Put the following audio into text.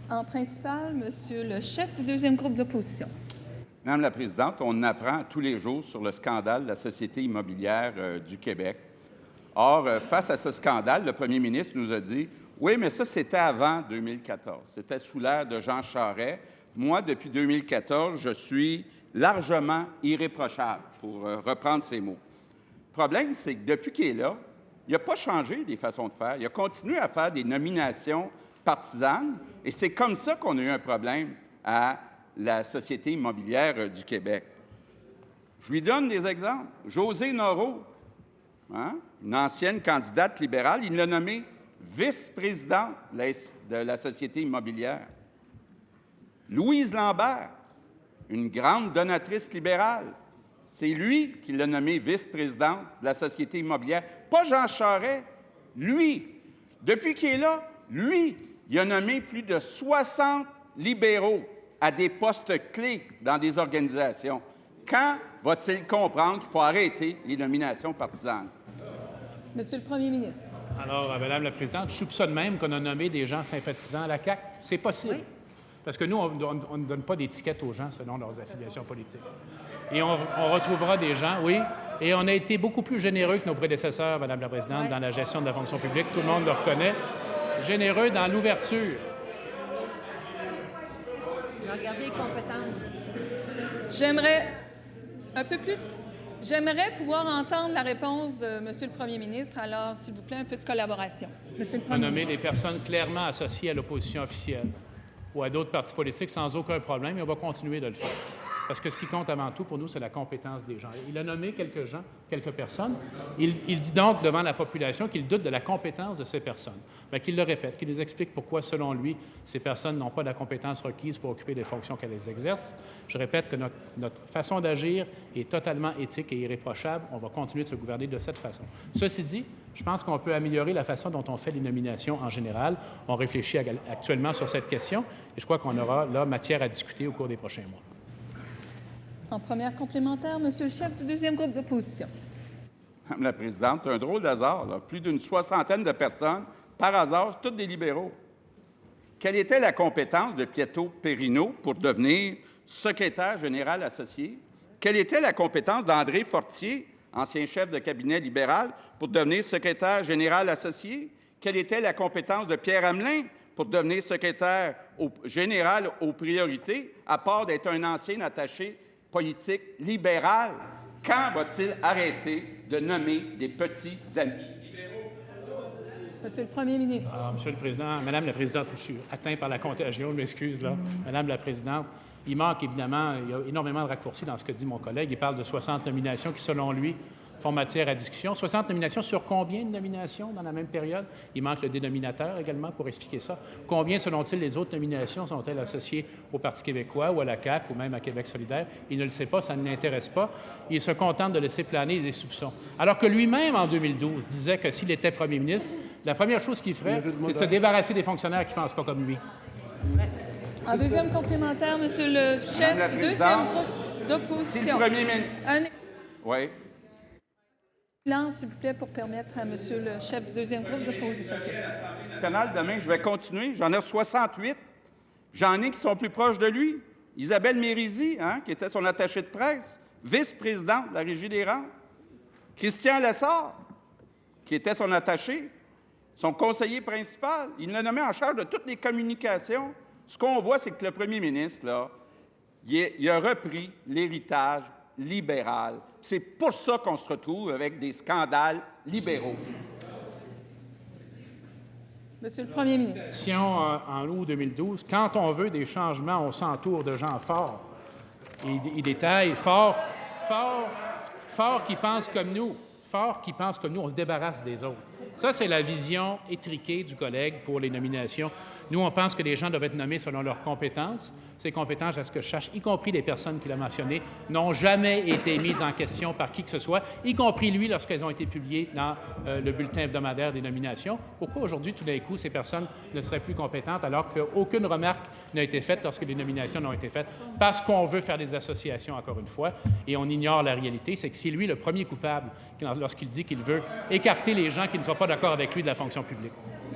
En principal, Monsieur le chef du deuxième groupe d'opposition. Madame la Présidente, on apprend tous les jours sur le scandale de la Société immobilière du Québec. Or, face à ce scandale, le premier ministre nous a dit « Oui, mais ça, c'était avant 2014. C'était sous l'ère de Jean Charest. Moi, depuis 2014, je suis largement irréprochable, pour reprendre ses mots. » Le problème, c'est que depuis qu'il est là, il n'a pas changé les façons de faire. Il a continué à faire des nominations partisanes, et c'est comme ça qu'on a eu un problème à la Société immobilière du Québec. Je lui donne des exemples. Josée Norreau, une ancienne candidate libérale, il l'a nommée vice-présidente de la Société immobilière. Louise Lambert, une grande donatrice libérale, c'est lui qui l'a nommée vice-présidente de la Société immobilière. Pas Jean Charest, lui. Depuis qu'il est là, lui, il a nommé plus de 60 libéraux à des postes clés dans des organisations. Quand va-t-il comprendre qu'il faut arrêter les nominations partisanes? Monsieur le premier ministre. Alors, Madame la Présidente, je soupçonne même qu'on a nommé des gens sympathisants à la CAQ. C'est possible. Oui. Parce que nous, on ne donne pas d'étiquette aux gens selon leurs affiliations politiques. Et on retrouvera des gens, oui, et on a été beaucoup plus généreux que nos prédécesseurs, Madame la Présidente, dans la gestion de la fonction publique. Tout le monde le reconnaît. Généreux dans l'ouverture. Regardez les compétences. J'aimerais pouvoir entendre la réponse de Monsieur le premier ministre. Alors, s'il vous plaît, un peu de collaboration. Monsieur le On a premier nommé des personnes clairement associées à l'opposition officielle ou à d'autres partis politiques sans aucun problème, et on va continuer de le faire. Parce que ce qui compte avant tout pour nous, c'est la compétence des gens. Il a nommé quelques gens, quelques personnes. Il dit donc devant la population qu'il doute de la compétence de ces personnes. Bien, qu'il le répète, qu'il nous explique pourquoi, selon lui, ces personnes n'ont pas la compétence requise pour occuper des fonctions qu'elles exercent. Je répète que notre façon d'agir est totalement éthique et irréprochable. On va continuer de se gouverner de cette façon. Ceci dit, je pense qu'on peut améliorer la façon dont on fait les nominations en général. On réfléchit actuellement sur cette question et je crois qu'on aura là matière à discuter au cours des prochains mois. En première complémentaire, Monsieur le chef du deuxième groupe d'opposition. Madame la Présidente, un drôle d'hasard, là. Plus d'une soixantaine de personnes, par hasard, toutes des libéraux. Quelle était la compétence de Pietro Perino pour devenir secrétaire général associé? Quelle était la compétence d'André Fortier, ancien chef de cabinet libéral, pour devenir secrétaire général associé? Quelle était la compétence de Pierre Hamelin pour devenir secrétaire général aux priorités, à part d'être un ancien attaché politique libérale? Quand va-t-il arrêter de nommer des petits amis libéraux? Monsieur le premier ministre. Monsieur le Président, Madame la Présidente, je suis atteint par la contagion, je m'excuse là. Madame la Présidente, il manque évidemment, il y a énormément de raccourcis dans ce que dit mon collègue. Il parle de 60 nominations qui, selon lui, font matière à discussion. 60 nominations sur combien de nominations dans la même période? Il manque le dénominateur également pour expliquer ça. Combien, selon-il, les autres nominations sont-elles associées au Parti québécois ou à la CAQ ou même à Québec solidaire? Il ne le sait pas, ça ne l'intéresse pas. Il se contente de laisser planer des soupçons. Alors que lui-même, en 2012, disait que s'il était premier ministre, la première chose qu'il ferait, c'est de se débarrasser des fonctionnaires qui ne pensent pas comme lui. En deuxième complémentaire, Monsieur le chef du deuxième groupe d'opposition. Si le premier ministre... Oui. Silence, s'il vous plaît, pour permettre à Monsieur le chef du deuxième groupe de poser sa question. Demain, je vais continuer. J'en ai 68. J'en ai qui sont plus proches de lui. Isabelle Mérisy, qui était son attachée de presse, vice-présidente de la Régie des rentes. Christian Lessard, qui était son attaché, son conseiller principal. Il l'a nommé en charge de toutes les communications. Ce qu'on voit, c'est que le premier ministre, là, il a repris l'héritage libéral. C'est pour ça qu'on se retrouve avec des scandales libéraux. Monsieur le premier ministre. En août 2012, quand on veut des changements, on s'entoure de gens forts. Il détaille forts qui pensent comme nous. Forts qui pensent comme nous, on se débarrasse des autres. Ça, c'est la vision étriquée du collègue pour les nominations. Nous, on pense que les gens doivent être nommés selon leurs compétences. Ces compétences, à ce que je sache, y compris les personnes qu'il a mentionnées, n'ont jamais été mises en question par qui que ce soit, y compris lui lorsqu'elles ont été publiées dans le bulletin hebdomadaire des nominations. Pourquoi aujourd'hui, tout d'un coup, ces personnes ne seraient plus compétentes alors qu'aucune remarque n'a été faite lorsque les nominations n'ont été faites? Parce qu'on veut faire des associations, encore une fois, et on ignore la réalité, c'est que c'est lui le premier coupable lorsqu'il dit qu'il veut écarter les gens qui ne sont pas d'accord avec lui de la fonction publique.